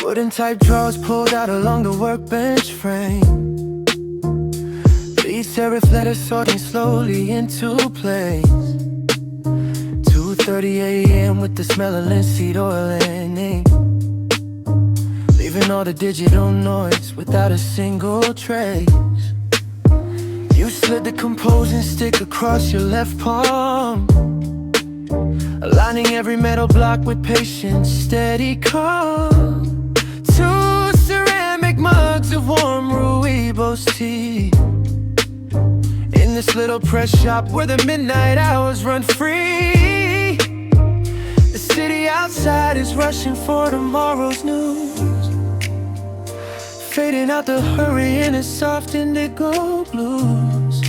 Wooden type drawers pulled out along the workbench frame. These serif letters sorting slowly into place. 2:30 a.m. with the smell of linseed oil and ink, leaving all the digital noise without a single trace. You slid the composing stick across your left palm, aligning every metal block with patience, steady calm. Two ceramic mugs of warm rooibos tea, in this little press shop where the midnight hours run free. The city outside is rushing for tomorrow's news, fading out the hurry in a soft indigo blues.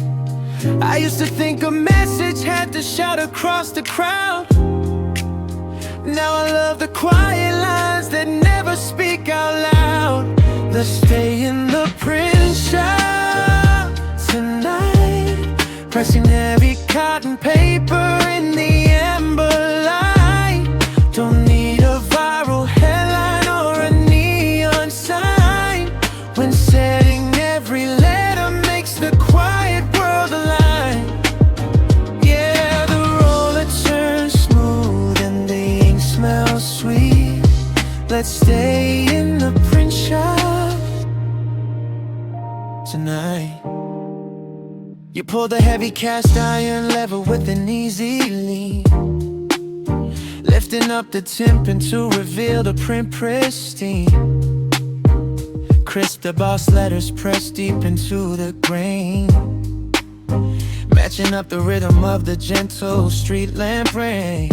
I used to think a message had to shout across the crowd. Now I love the quiet lines that never speak out loud. Let's stay in the print shop tonight, pressing heavy cotton paper in the amber light. Don't need a viral headline or a neon sign. When setting every letter makes the quiet world align. Yeah, the roller turns smooth and the ink smells sweet. Let's stay in the print shop tonight. You pull the heavy cast iron lever with an easy lean, lifting up the temp to reveal the print pristine. Crisp, the boss letters pressed deep into the grain, matching up the rhythm of the gentle street lamp rain.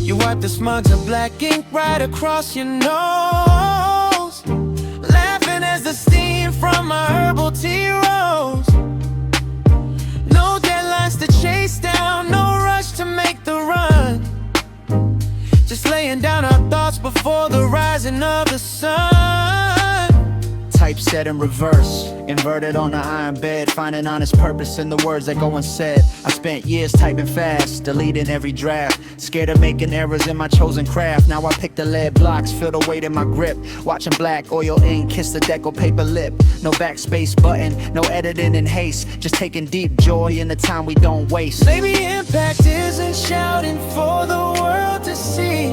You wipe the smugs of black ink right across your nose, laughing as the steam from my herbal tea rose. No deadlines to chase down, no rush to make the run, just laying down our thoughts before the rising of the sun. Typeset in reverse, inverted on the iron bed, finding honest purpose in the words that go unsaid. I spent years typing fast, deleting every draft, scared of making errors in my chosen craft. Now I pick the lead blocks, feel the weight in my grip, watching black oil ink kiss the deco paper lip. No backspace button, no editing in haste, just taking deep joy in the time we don't waste. Maybe impact isn't shouting for the world to see,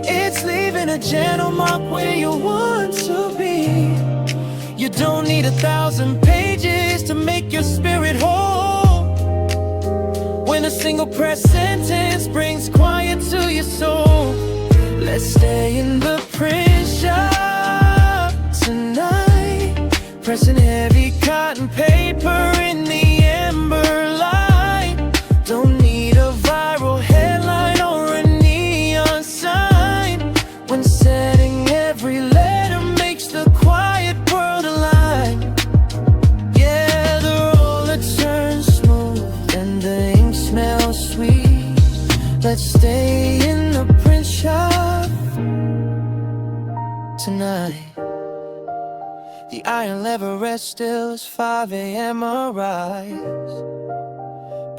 it's leaving a gentle mark where you want to be. You don't need 1,000 pages to make your spirit whole, when a single press sentence brings quiet to your soul. Let's stay in the print shop tonight, pressing heavy cotton paper in the amber light. Don't need a viral headline or a neon sign. When setting every letter makes the quiet world align. Yeah, the roller turns smooth and the ink smells sweet. Let's stay in the print shop tonight. The iron lever rests still as 5 a.m. arrives,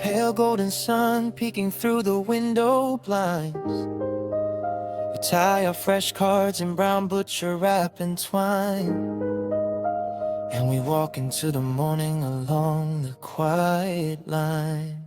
pale golden sun peeking through the window blinds. We tie our fresh cards in brown butcher wrap and twine, and we walk into the morning along the quiet line.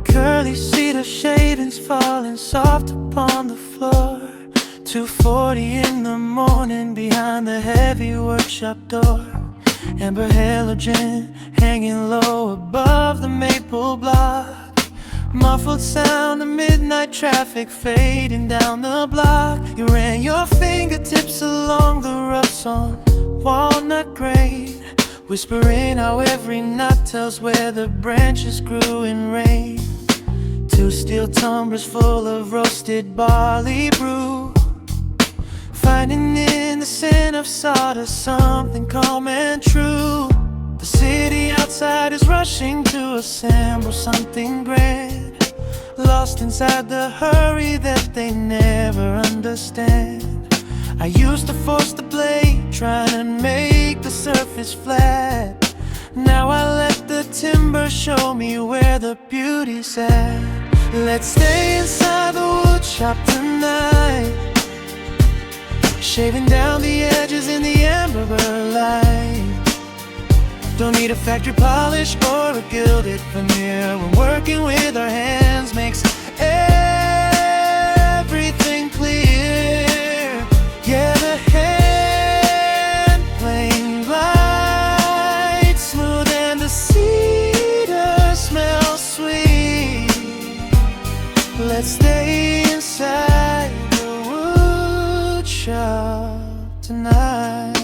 Curly cedar shavings falling soft upon the floor. 2:40 in the morning behind the heavy workshop door. Amber halogen hanging low above the maple block. Muffled sound of midnight traffic fading down the block. You ran your fingertips along the rough on walnut grain, whispering how every knot tells where the branches grew in rain. 2 steel tumblers full of roasted barley brew, finding in the scent of sawdust something calm and true. The city outside is rushing to assemble something grand, lost inside the hurry that they never understand. I used to force the blade, trying to make the surface flat. Now I let the timber show me where the beauty's at. Let's stay inside the woodshop tonight, shaving down the edges in the amber light. Don't need a factory polish or a gilded veneer. When working with our hands makes everything clear. Yeah, the hand plane glides smooth and the cedar smells sweet. Let's stay inside the wood shop tonight.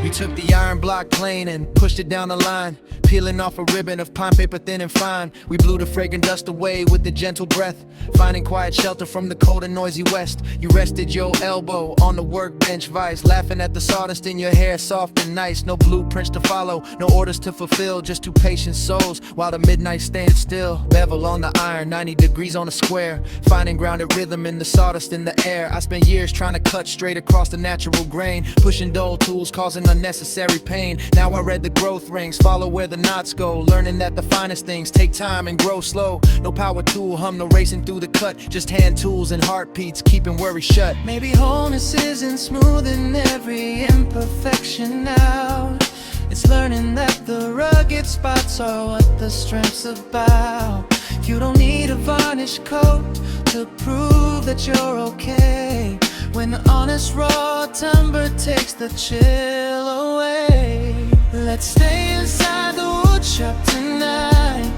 We took the iron block plane and pushed it down the line, peeling off a ribbon of pine paper thin and fine. We blew the fragrant dust away with a gentle breath, finding quiet shelter from the cold and noisy west. You rested your elbow on the workbench vice, laughing at the sawdust in your hair, soft and nice. No blueprints to follow, no orders to fulfill, just 2 patient souls while the midnight stands still. Bevel on the iron, 90 degrees on the square, finding grounded rhythm in the sawdust in the air. I spent years trying to cut straight across the natural grain, pushing dull tools, causing unnecessary pain. Now I read the growth rings, follow where the knots go, learning that the finest things take time and grow slow. No power tool hum, no racing through the cut, just hand tools and heartbeats keeping worry shut. Maybe wholeness isn't smoothing every imperfection out. It's learning that the rugged spots are what the strength's about. You don't need a varnish coat to prove that you're okay, when the honest raw timber takes the chill away. Let's stay inside the woodshop tonight,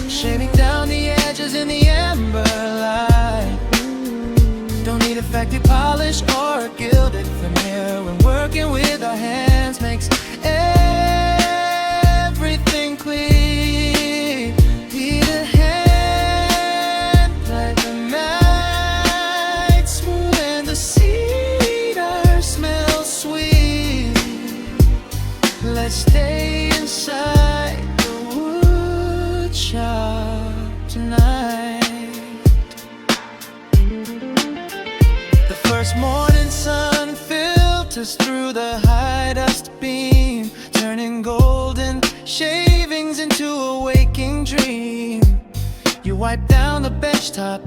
shaving down the edges in the amber light. Don't need a factory polish or a gilded veneer. When working with our hands makes everything clear. Be the hand like the night, smooth and the cedar smells sweet. Let's stay inside the wood shop tonight. The first morning sun filters through the high dust beam, turning golden shavings into a waking dream. You wipe down the bench top,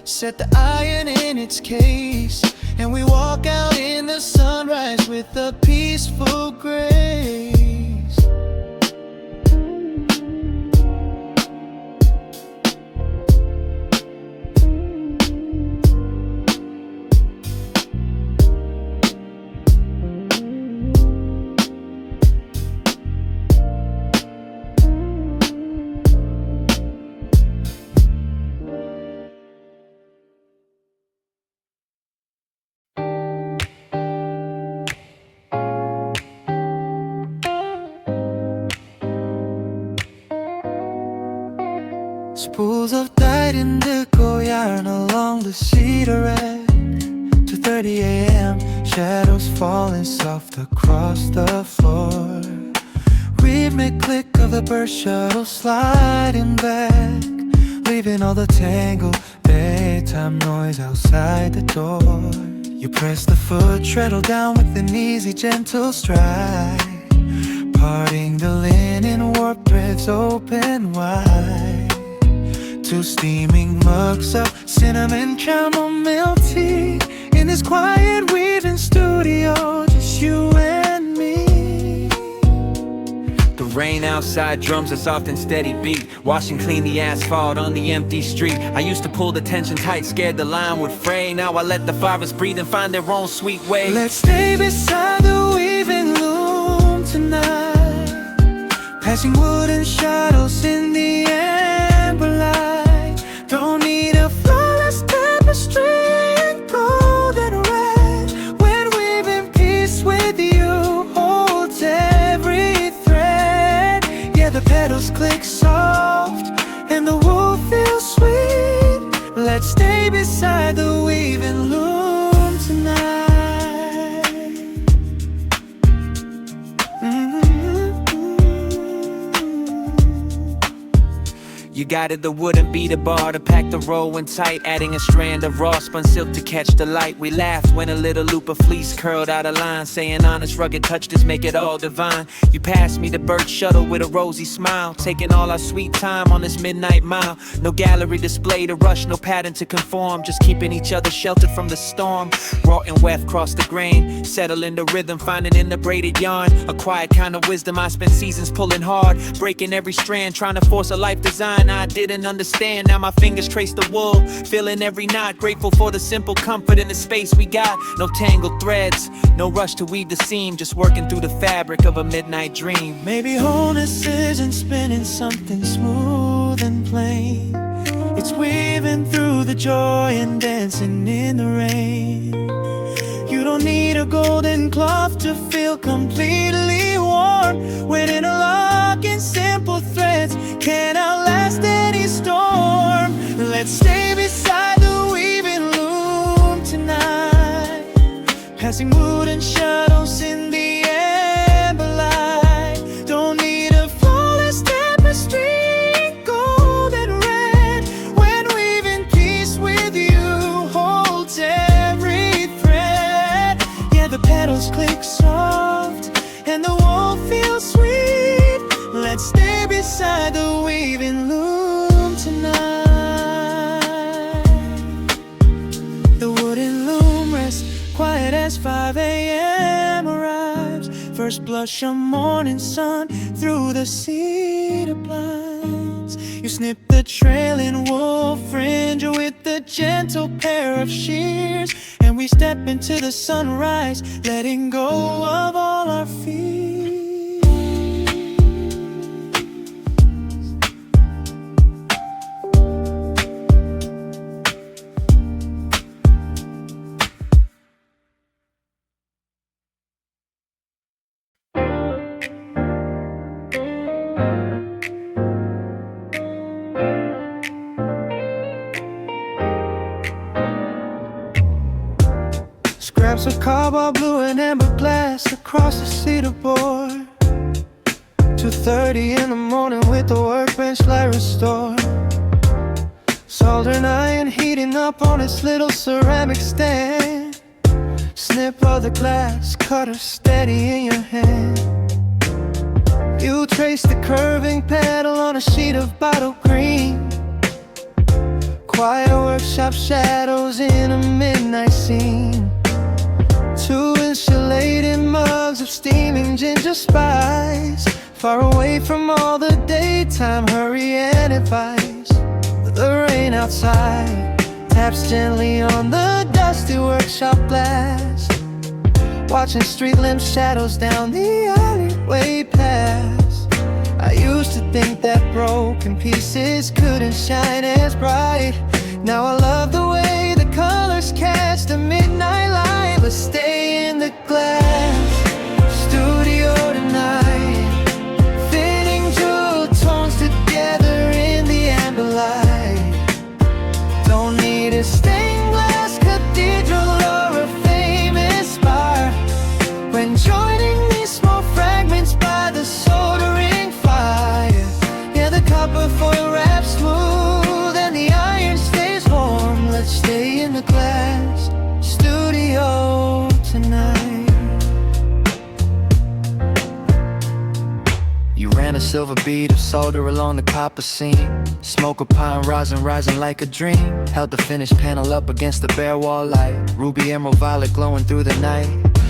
set the iron in its case, and we walk out in the sunrise with a peaceful grace. Spools of dyed indigo yarn along the cedar edge. 2:30 a.m. Shadows falling soft across the floor. Rhythmic click of the bird shuttle sliding back, leaving all the tangled daytime noise outside the door. You press the foot treadle down with an easy gentle stride, parting the linen warp threads open wide. 2 steaming mugs of cinnamon chamomile tea in this quiet weaving studio, just you and me. The rain outside drums a soft and steady beat, washing clean the asphalt on the empty street. I used to pull the tension tight, scared the line would fray. Now I let the fibers breathe and find their own sweet way. Let's stay beside the weaving loom tonight, passing wooden shadows in the amber light. Don't need a flawless tapestry in gold and red, when weaving peace with you holds every thread. petals click soft and the wool feels sweet. Let's stay beside the weaving loom tonight. You guided the wooden beater bar to pack the roll in tight, adding a strand of raw spun silk to catch the light. We laughed when a little loop of fleece curled out of line, saying honest rugged touches make it all divine. You passed me the bird shuttle with a rosy smile, taking all our sweet time on this midnight mile. No gallery display to rush, no pattern to conform, just keeping each other sheltered from the storm. Wrought and weft cross the grain, settle in the rhythm, finding in the braided yarn a quiet kind of wisdom. I spent seasons pulling hard, breaking every strand, trying to force a life design I didn't understand. Now my fingers trace the wool, feeling every knot, grateful for the simple comfort in the space we got. No tangled threads, no rush to weave the seam, just working through the fabric of a midnight dream. Maybe wholeness isn't spinning something smooth and plain. It's weaving through the joy and dancing in the rain. You don't need a golden cloth to feel completely warm, when interlocking simple threads can outlast any storm. Let's stay beside the weaving loom tonight, passing wooden shuttles in the amber light. Don't need a flawless tapestry, gold and red. When weaving peace with you holds every thread. Yeah, the petals click soft and the wool feels sweet. Let's stay beside the weaving loom tonight. The wooden loom rests quiet as 5 a.m. arrives. First blush of morning sun through the cedar blinds. You snip the trailing wool fringe with a gentle pair of shears, and we step into the sunrise, letting go of all our fears. Scraps of cobalt blue and amber glass across the cedar board. 2:30 in the morning with the workbench light restored. Soldering iron heating up on its little ceramic stand. Snip of the glass cutter steady in your hand. You trace the curving petal on a sheet of bottle green. Quiet workshop shadows in a midnight scene. 2 insulated mugs of steaming ginger spice, far away from all the daytime hurry and advice. The rain outside taps gently on the dusty workshop glass, watching street lamp shadows down the alleyway pass. I used to think that broken pieces couldn't shine as bright. Now I love the way the colors catch the midnight light. Let's stay in the glass studio tonight, fitting jewel tones together in the amber light. Don't need a stained glass cathedral or a famous spire, when joining these small fragments by the soldering fire. Yeah, the copper foil wraps smooth and the iron stays warm. Let's stay in the glass studio tonight. You ran a silver bead of solder along the copper seam. Smoke of pine rising like a dream. Held the finished panel up against the bare wall light. Ruby emerald violet glowing through the night.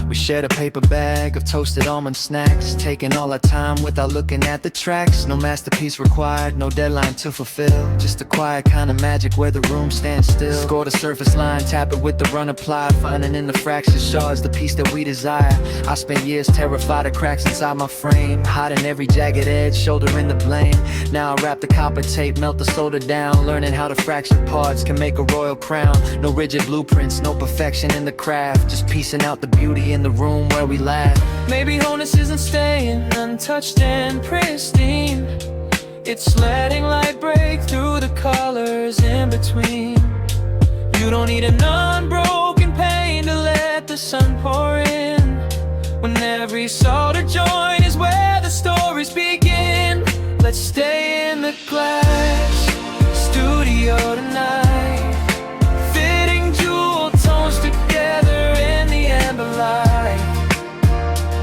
We shared a paper bag of toasted almond snacks, taking all our time without looking at the tracks. No masterpiece required, no deadline to fulfill, just a quiet kind of magic where the room stands still. Score the surface line, tap it with the run applied, finding in the fractured shards the piece that we desire. I spent years terrified of cracks inside my frame, hiding every jagged edge, shouldering the blame. Now I wrap the copper tape, melt the solder down, learning how the fractured parts can make a royal crown. No rigid blueprints, no perfection in the craft, just piecing out the beauty in the room where we laugh. Maybe wholeness isn't staying untouched and pristine. It's letting light break through the colors in between. You don't need an unbroken pane to let the sun pour in. When every solder joint is where the stories begin. Let's stay in the glass studio tonight, fitting jewel tones together in the amber light.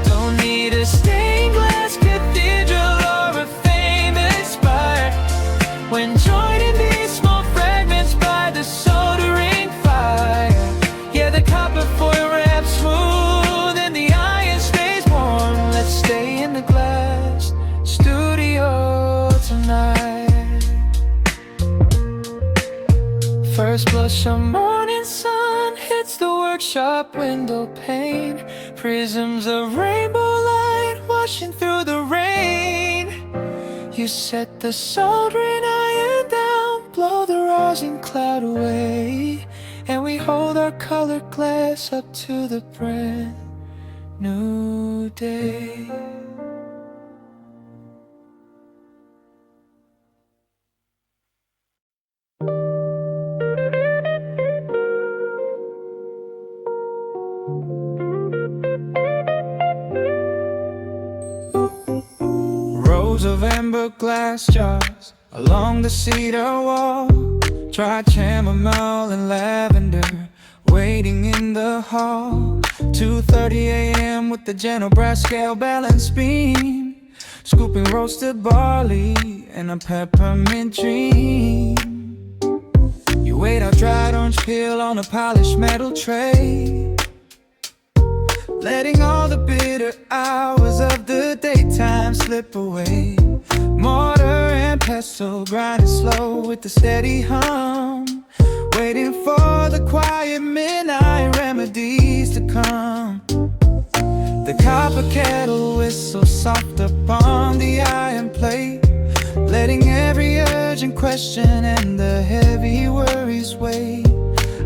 Don't need a stained glass cathedral or a famous spire. When joining these small fragments by the soldering fire, yeah, the copper foil wraps smooth and the iron stays warm. Let's stay in the glass studio tonight. First blush of morning sun hits the workshop window pane. Prisms of rainbow light washing through the rain. You set the soldering iron down, blow the rosin cloud away, and we hold our colored glass up to the brand new day. Rows of amber glass jars along the cedar wall, dry chamomile and lavender waiting in the hall. 2:30 a.m. with the gentle brass scale balance beam, scooping roasted barley and a peppermint dream. You wait out dried orange peel on a polished metal tray, letting all the bitter hours of the daytime slip away. Mortar and pestle grinding slow with the steady hum, waiting for the quiet midnight remedies to come. The copper kettle whistles soft upon the iron plate, letting every urgent question and the heavy worries wait.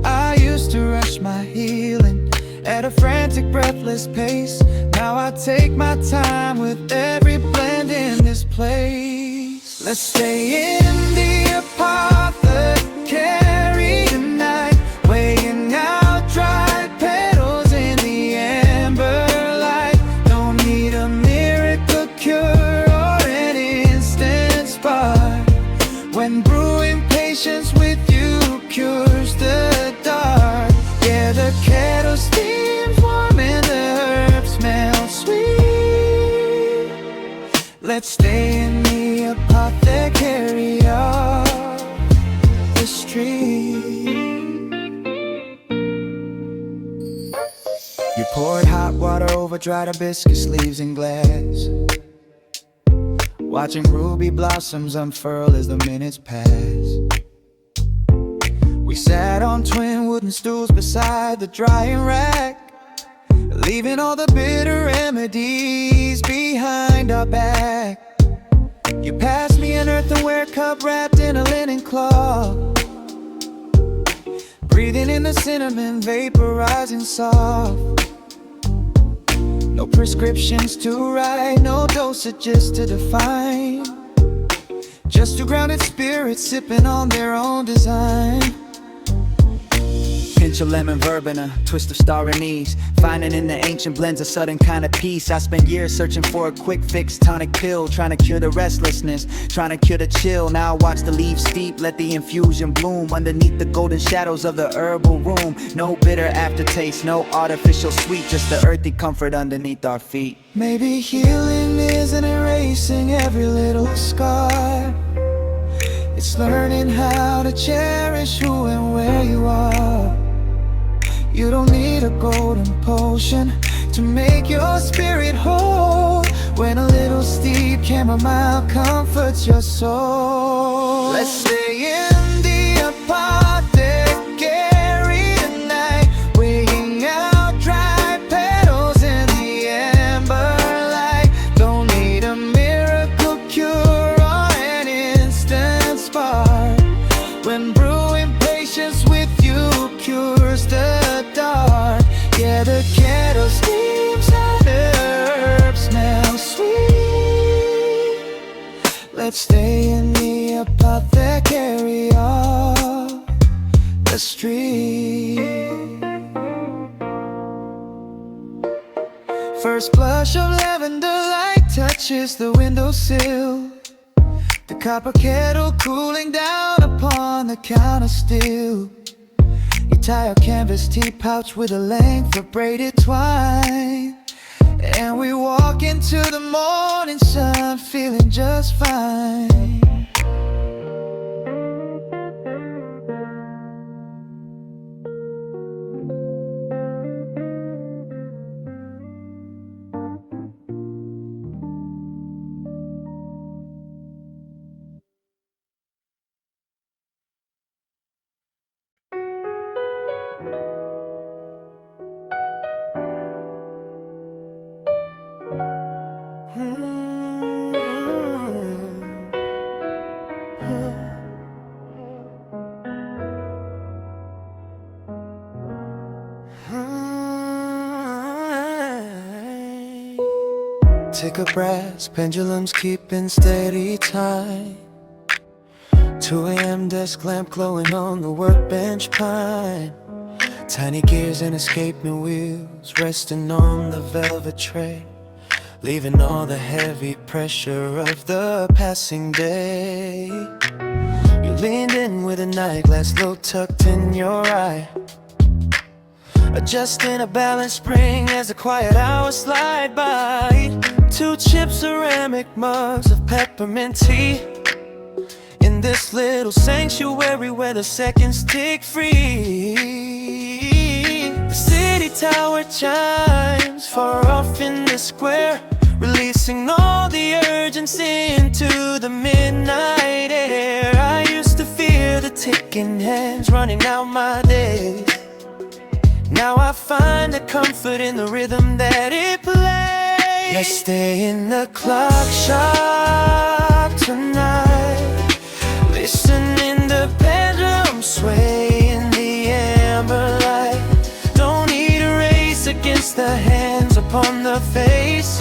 I used to rush my healing at a frantic, breathless pace. Now I take my time with every blend in this place. Let's stay in the apothecary tonight, weighing out dried petals in the amber light. Don't need a miracle cure or an instant spark. When brewing patience with you cures the dark, yeah, the kettle steams warm and the herbs smell sweet. Let's stay in the apothecary of the street. You poured hot water over dried hibiscus leaves in glass, watching ruby blossoms unfurl as the minutes pass. We sat on twin wooden stools beside the drying rack, leaving all the bitter remedies behind our back. You passed me an earthenware cup wrapped in a linen cloth, breathing in the cinnamon, vaporizing soft. No prescriptions to write, no dosages to define, just two grounded spirits sipping on their own design. Pinch of lemon verbena, twist of star anise, finding in the ancient blends a sudden kind of peace. I spent years searching for a quick fix, tonic pill, trying to cure the restlessness, trying to cure the chill. Now I watch the leaves steep, let the infusion bloom underneath the golden shadows of the herbal room. No bitter aftertaste, no artificial sweet, just the earthy comfort underneath our feet. Maybe healing isn't erasing every little scar, it's learning how to cherish who and where you are. You don't need a golden potion to make your spirit whole, when a little steep chamomile comforts your soul. Let's stay in the apothecary tonight, weighing out dried petals in the amber light. Don't need a miracle cure or an instant spark. When brewing patience with you cures the dark, yeah, the kettle steams and the herbs smell sweet. Let's stay in the apothecary of the street. First blush of lavender light touches the windowsill. The copper kettle cooling down upon the counter still. You tie a canvas tea pouch with a length of braided twine, and we walk into the morning sun feeling just fine. Tick of brass, pendulums keeping steady time. 2 a.m. desk lamp glowing on the workbench pine. Tiny gears and escaping wheels resting on the velvet tray, leaving all the heavy pressure of the passing day. You leaned in with a night glass low tucked in your eye, adjusting a balance spring as the quiet hours slide by. 2 chipped ceramic mugs of peppermint tea in this little sanctuary where the seconds tick free. The city tower chimes far off in the square, releasing all the urgency into the midnight air. I used to fear the ticking hands running out my days. Now I find the comfort in the rhythm that it plays. Let's stay in the clock shop tonight, listening the pendulum sway in the amber light. Don't need a race against the hands upon the face,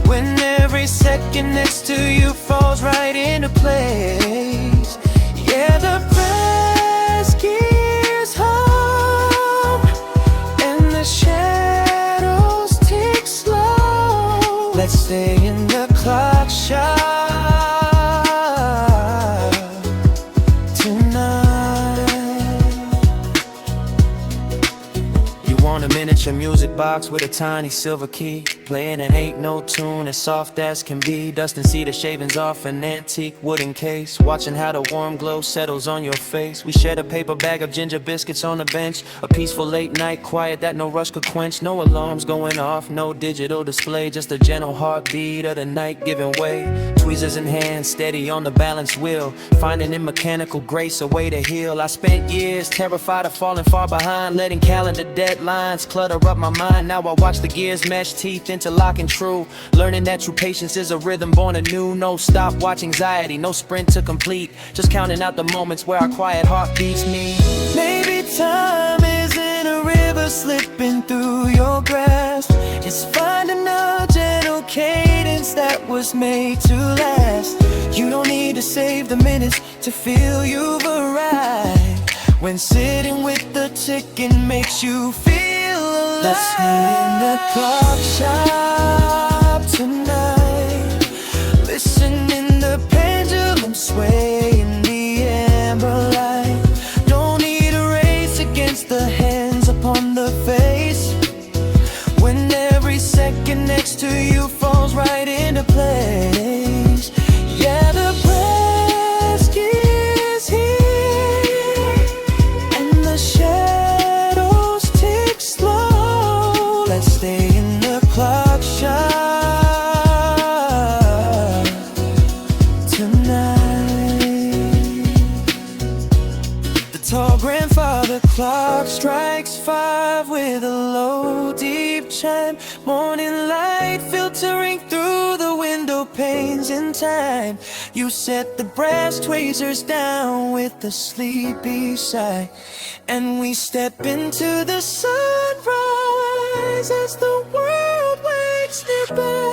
when every second next to you falls right into place. Yeah, the press gears hum and the shadows tick slow. Let's stay in the clock shop tonight. You want a miniature music box with a tiny silver key, playing an ain't no tune as soft as can be. Dusting cedar shavings off an antique wooden case, watching how the warm glow settles on your face. We shared a paper bag of ginger biscuits on the bench, a peaceful late night quiet that no rush could quench. No alarms going off, no digital display, just a gentle heartbeat of the night giving way. Tweezers in hand, steady on the balance wheel, finding in mechanical grace a way to heal. I spent years terrified of falling far behind, letting calendar deadlines clutter up my mind. Now I watch the gears mesh, teeth interlocking true, learning that true patience is a rhythm born anew. No stopwatch anxiety, no sprint to complete, just counting out the moments where our quiet heart beats me. Maybe time isn't a river slipping through your grasp, it's finding a gentle cadence that was made to last. You don't need to save the minutes to feel you've arrived, when sitting with the ticking makes you feel alive. Let's stay in the clock shop tonight, listening the pendulum sway in the amber light. Don't need a race against the hands upon the face, when every second next to you falls right into place. Yeah, the press is here and the shadows tick slow. Let's stay in the clock shop tonight. The tall grandfather clock strikes 5 with a low deep chime. Morning light filtering through the window panes in time. You set the brass tweezers down with a sleepy sigh, and we step into the sunrise as the world wakes nearby.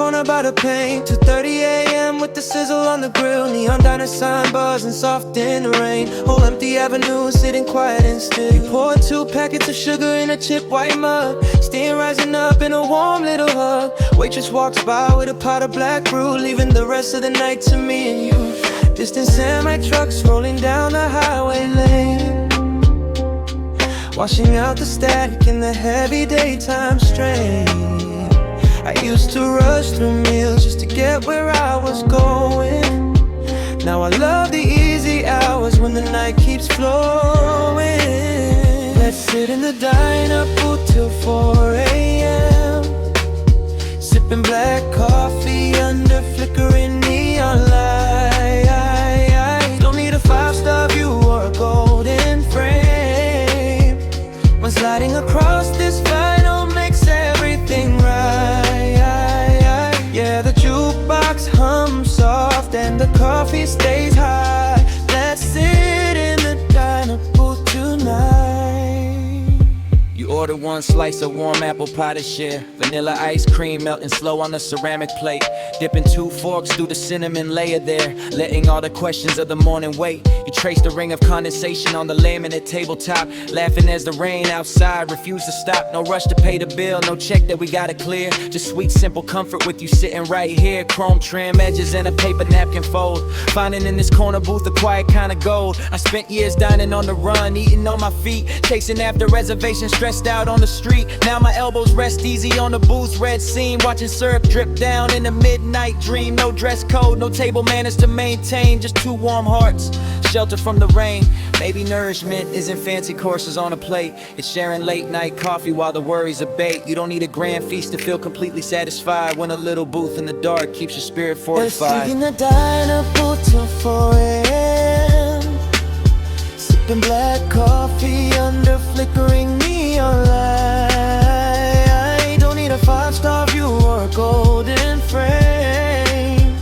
corner by the paint. 2:30 a.m. with the sizzle on the grill. Neon diner sign buzzing soft in the rain. Whole empty avenue sitting quiet and still. You pour 2 packets of sugar in a chip white mug. Steam rising up in a warm little hug. Waitress walks by with a pot of black brew, leaving the rest of the night to me and you. Distant semi-trucks rolling down the highway lane, washing out the static in the heavy daytime strain. I used to rush through meals just to get where I was going. Now I love the easy hours when the night keeps flowing. Let's sit in the diner booth till 4 a.m. Sipping black coffee under flickering neon light. Don't need a 5-star view or a golden frame. When sliding across this vinyl makes everything right. Yeah, the jukebox hums soft and the coffee stays high. Let's sit in the diner booth tonight. You order 1 slice of warm apple pie to share. Vanilla ice cream melting slow on the ceramic plate. Dipping 2 forks through the cinnamon layer there, letting all the questions of the morning wait. You trace the ring of condensation on the laminate tabletop, laughing as the rain outside refused to stop. No rush to pay the bill, no check that we gotta clear. Just sweet simple comfort with you sitting right here. Chrome trim edges and a paper napkin fold. Finding in this corner booth a quiet kind of gold. I spent years dining on the run, eating on my feet, chasing after reservations, stressed out on the street. Now my elbows rest easy on the booth's red seam, watching syrup drip down in a midnight dream. No dress code, no table manners to maintain, just 2 warm hearts, shelter from the rain. Maybe nourishment isn't fancy courses on a plate. It's sharing late night coffee while the worries abate. You don't need a grand feast to feel completely satisfied when a little booth in the dark keeps your spirit fortified. Let's sit in the diner booth till 4 a.m. Sipping black coffee under flickering neon light. Don't need a 5-star view or a golden frame.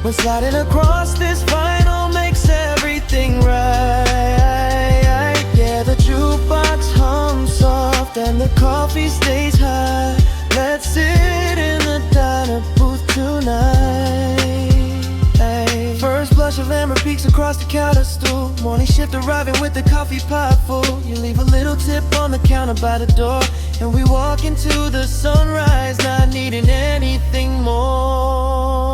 When sliding across this vinyl makes everything right. Yeah, the jukebox hums soft and the coffee stays high. Let's sit in the diner booth tonight. First blush of amber peeks across the counter stool. Morning shift arriving with the coffee pot full. You leave a little tip on the counter by the door, and we walk into the sunrise, not needing anything more.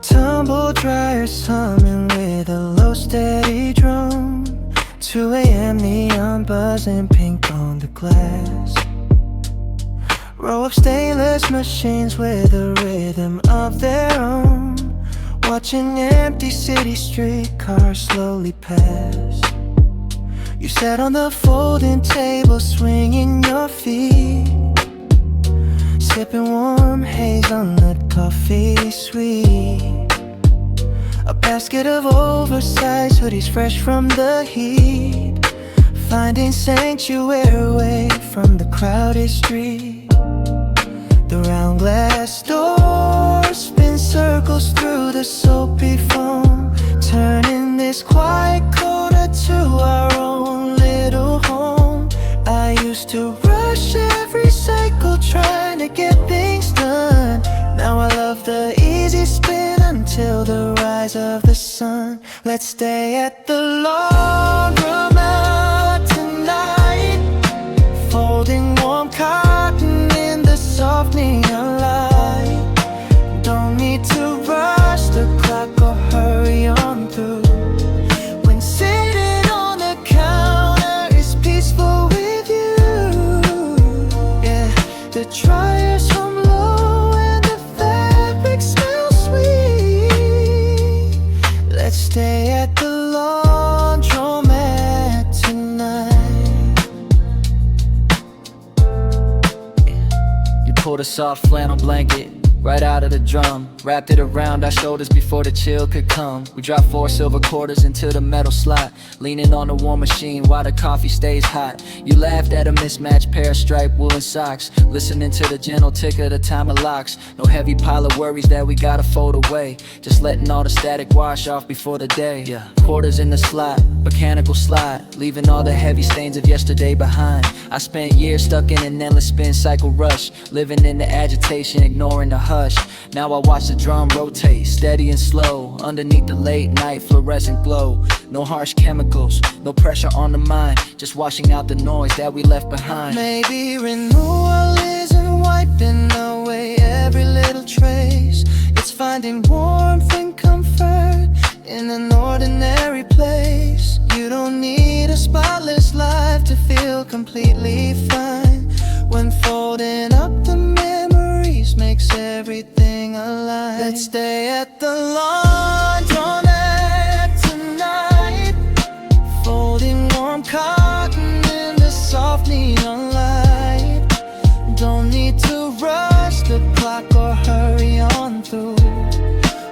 Tumble dryers humming with a low steady drum. 2 a.m. neon buzzing pink on the glass. Row of stainless machines with a rhythm of their own. Watching empty city streetcars slowly pass. You sat on the folding table swinging your feet, sipping warm hazelnut coffee sweet. A basket of oversized hoodies fresh from the heat, finding sanctuary away from the crowded street. The round glass door spins circles through the soapy foam, turning this quiet corner to our own little home. I used to rush every cycle trying to get things done. Now I love the easy spin until the rise of the sun. Let's stay at the Laundromat tonight, folding warm cotton in the soft neon light. Don't need to rush the clock or hurry on through. When sitting on the counter is peaceful with you. Yeah, the dryers hum low and the fabric smells sweet. Pulled a soft flannel blanket right out of the drum, wrapped it around our shoulders before the chill could come. We dropped 4 silver quarters into the metal slot, leaning on the warm machine while the coffee stays hot. You laughed at a mismatched pair of striped woolen socks, listening to the gentle tick of the timer locks. No heavy pile of worries that we gotta fold away, just letting all the static wash off before the day. Quarters in the slot, mechanical slide, leaving all the heavy stains of yesterday behind. I spent years stuck in an endless spin cycle rush, living in the agitation, ignoring the hush. Now I watch the drum rotate, steady and slow, underneath the late night fluorescent glow. No harsh chemicals, no pressure on the mind, just washing out the noise that we left behind. Maybe renewal isn't wiping away every little trace. It's finding warmth and comfort in an ordinary place. You don't need a spotless life to feel completely fine. When folding up the memories makes everything alive. Let's stay at the laundromat tonight, folding warm cotton in the soft neon light. Don't need to rush the clock or hurry on through.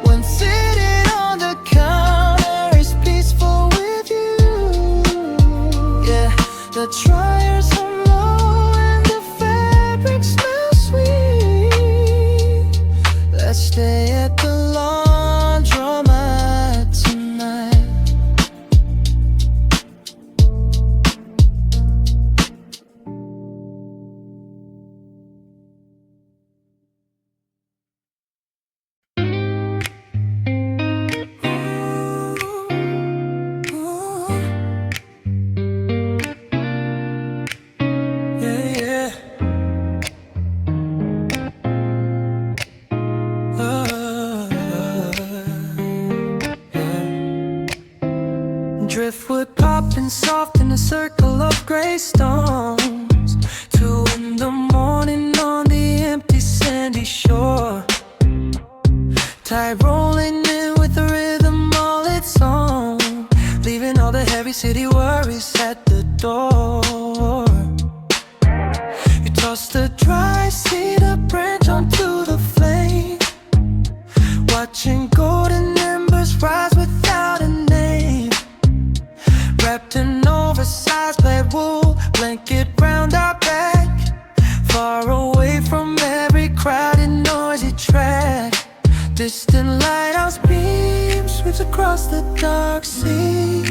When sitting on the counter is peaceful with you. Yeah, the dryers are low and the fabric smells sweet. Let's stay at the laundromat tonight. Driftwood popping soft in a circle of gray stones. 2 in the morning on the empty sandy shore. Tide rolling in with a rhythm all its own, leaving all the heavy city worries at the door. You toss the dry cedar branch onto the flame, watching golden embers rise without a name. Wrapped in oversized plaid wool blanket round our back, far away from every crowded noisy track. Distant lighthouse beams sweeps across the dark sea,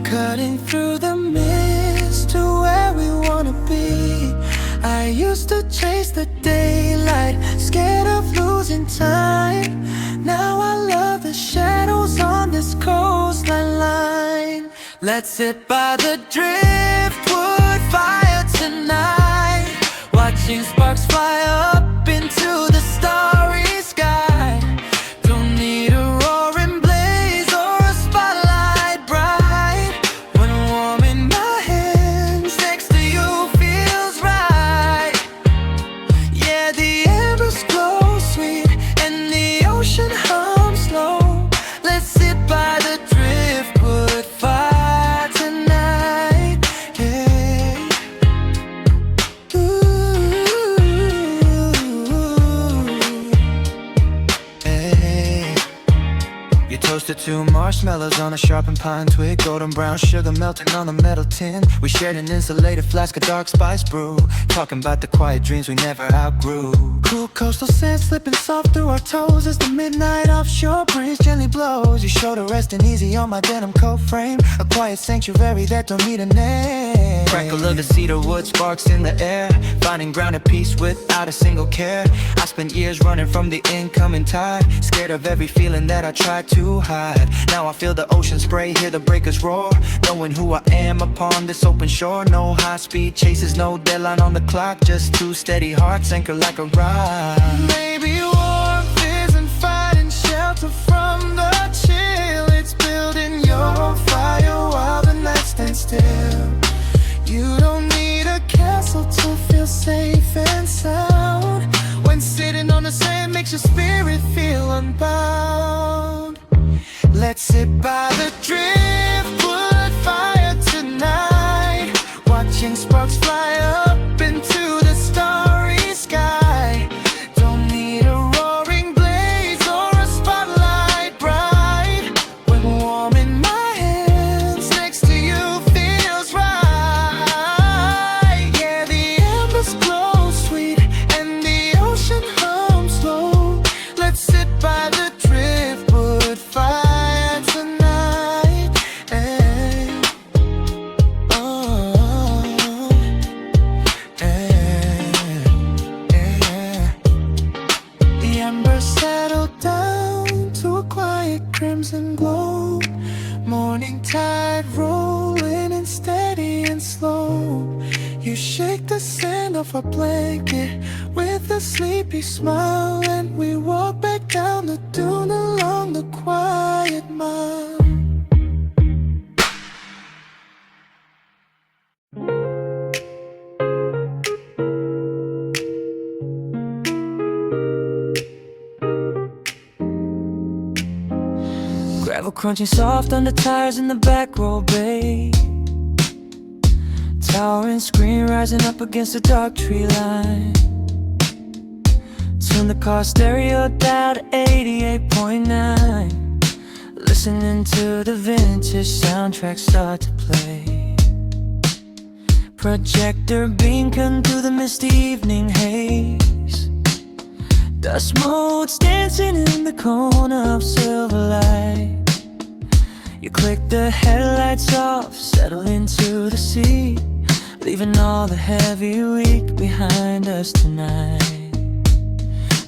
cutting through the mist to where we wanna be. I used to chase the daylight, scared of losing time. Now I love the shadows on this coastline line. Let's sit by the driftwood fire tonight, watching sparks fly up into the starry sky. Don't need a roaring blaze or a spotlight bright, when warming my hands next to you feels right. Yeah, the embers glow sweet and the ocean hums slow. Let's sit by the driftwood fire. Toasted 2 marshmallows on a sharpened pine twig, golden brown sugar melting on the metal tin. We shared an insulated flask of dark spice brew, talking about the quiet dreams we never outgrew. Cool coastal sand slipping soft through our toes as the midnight offshore breeze gently blows. Your shoulder resting easy on my denim coat frame, a quiet sanctuary that don't need a name. Crackle of the cedar wood sparks in the air, finding ground and peace without a single care. I spent years running from the incoming tide, scared of every feeling that I tried to hide. Now I feel the ocean spray, hear the breakers roar, knowing who I am upon this open shore. No high speed chases, no deadline on the clock, just 2 steady hearts anchored like a rock. Maybe warmth isn't finding shelter from the chill, it's building your fire while the night stands still. You don't need a castle to feel safe and sound, when sitting on the sand makes your spirit feel unbound. Let's sit by the driftwood fire tonight, watching sparks fly up into the starry sky. ride, rolling and steady and slow. You shake the sand off our blanket with a sleepy smile, and we walk back down the dune along the quiet mile. Gravel crunching soft under tires in the back row, babe. Towering screen rising up against the dark tree line. Tune the car stereo down to 88.9. Listening to the vintage soundtrack start to play. Projector beam cutting through the misty evening haze. Dust motes dancing in the corner of silver light. You click the headlights off, settle into the seat, leaving all the heavy week behind us tonight.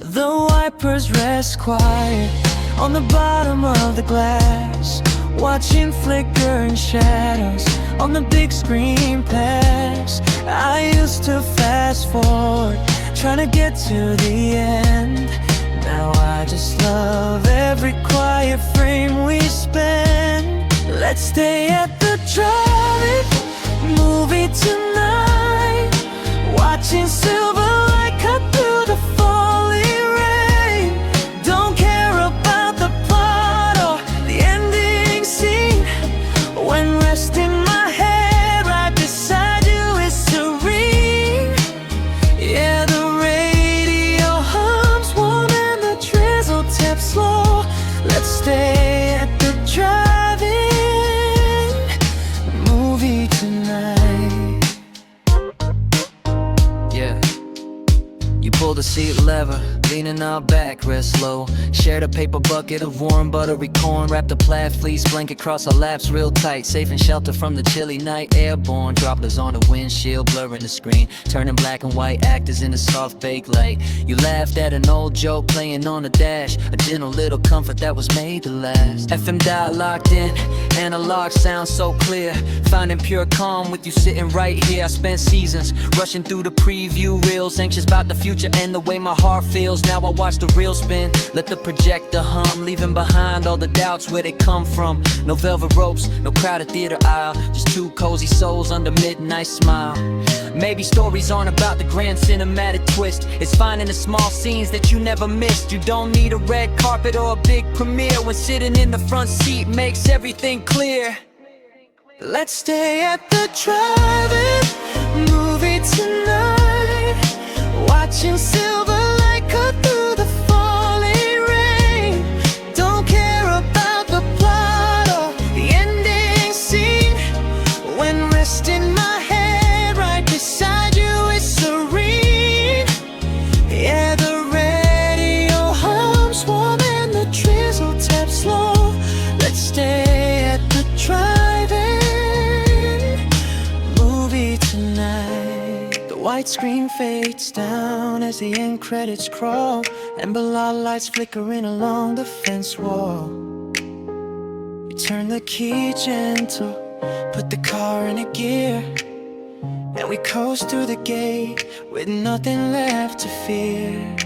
The wipers rest quiet on the bottom of the glass, watching flickering shadows on the big screen pass. I used to fast forward, trying to get to the end. Now I just love every quiet frame we spend. Let's stay at the drive-in movie tonight, watching silver light cut through the falling rain. Don't care about the plot or the ending scene. When resting my head right beside you is serene. Yeah, the radio hums warm and the drizzle taps slow. Let's stay at the drive-in movie tonight. Yeah. You pull the seat lever, leaning out back, rest slow. Shared a paper bucket of warm buttery corn, wrapped a plaid fleece blanket across our laps real tight. Safe and shelter from the chilly night, airborne droplets on the windshield, blurring the screen, turning black and white actors in the soft baked light. You laughed at an old joke playing on the dash, a gentle little comfort that was made to last. FM dial locked in, analog sound so clear, finding pure calm with you sitting right here. I spent seasons rushing through the preview reels, anxious about the future and the way my heart feels. Now I watch the reel spin, let the projector hum, leaving behind all the doubts where they come from. No velvet ropes, no crowded theater aisle, just two cozy souls under midnight smile. Maybe stories aren't about the grand cinematic twist, it's finding the small scenes that you never missed. You don't need a red carpet or a big premiere when sitting in the front seat makes everything clear. Let's stay at the drive-in movie tonight, watching silver light cut through the falling rain. Don't care about the plot or the ending scene. When resting my head right beside you is serene. Yeah, the radio hums warm and the drizzle taps slow. Let's stay at the drive-in movie tonight. The white screen fades down as the end credits crawl, amber lights flickering along the fence wall. You turn the key gentle, put the car in a gear, and we coast through the gate with nothing left to fear.